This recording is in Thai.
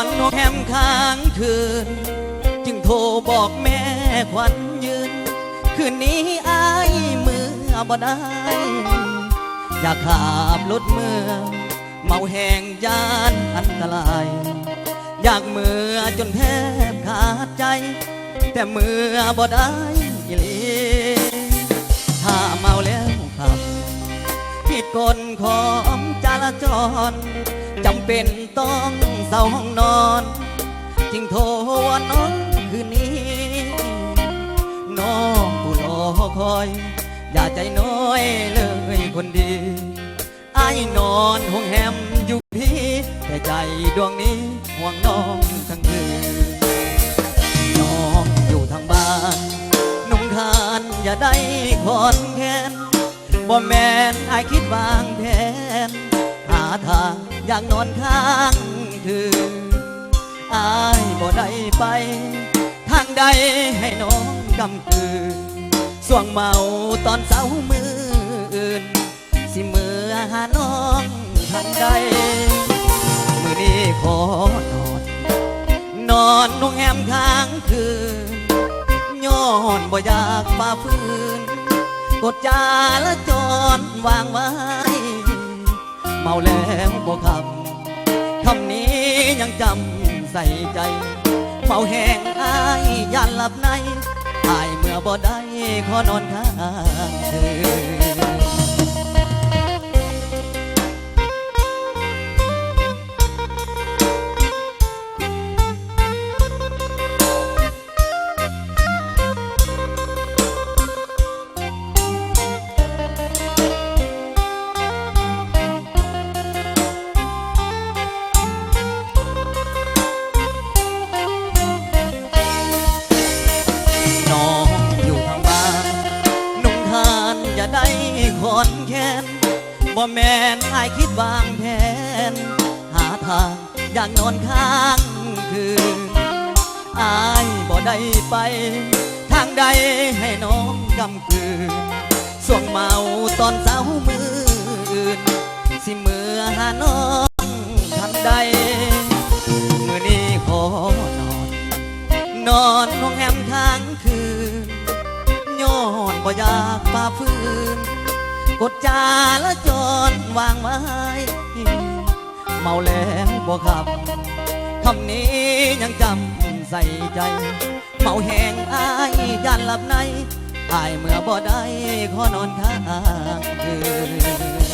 อนนอนแฮมค้างคืนจึงโทรบอกแม่ขวัญยืนคืนนี้อายมือบ่ได้อยากขับรถเมื่อเมาแห้งยานอันตรายอยากเมื่อจนแทบขาดใจแต่เมื่อบ่ได้อีหลีถ้าเมาแล้วขับผิดกฎของจราจรจำเป็นต้องเศร้าห้องนอนจึงโทรวอนน้องคืนนี้น้องผู้รอคอยอย่าใจน้อยเลยคนดีไอ้นอนห้องแฮมอยู่พี่แต่ใจดวงนี้ห่วงน้องทั้งคืนน้องอยู่ทางบ้านนุ่งคานอย่าได้คอนแค้นบ่แม่นไอ้คิดวางแผนหาทางอยากนอนข้างคืนอายบ่ได้ไปทางใดให้น้องกำคืนส่วงเมาตอนเช้ามืออื่นสิมือหาน้องทางใดมือนี้ขอนอนนุ่งแฮมค้างคืนย้อนบ่อยากฝ่าฝืนกดจาละจรวางไว้เมาแล้วบ่คำนี้ยังจำใส่ใจเมาแห้งอายยันหลับในอายเมื่อบ่ได้ขอนอนข้างเธอได้ขอนแค้นบ่แม่นอายคิดวางแผนหาทางอยากนอนข้างคืนอายบ่ได้ไปทางใดให้น้องกำคืนส่วงเมาตอนเช้ามืออื่นสิมือหาน้องทันใดมือนี้ขอนอนห้องแฮมค้างคืนย้อนบ่อยากฝ่าฝืนกดจาละจรวางไว้เมาแล้วบ่คำนี้ยังจำใส่ใจเมาแห้งอายยันหลับในอายเมื่อบ่ได้ขอนอนข้างคืน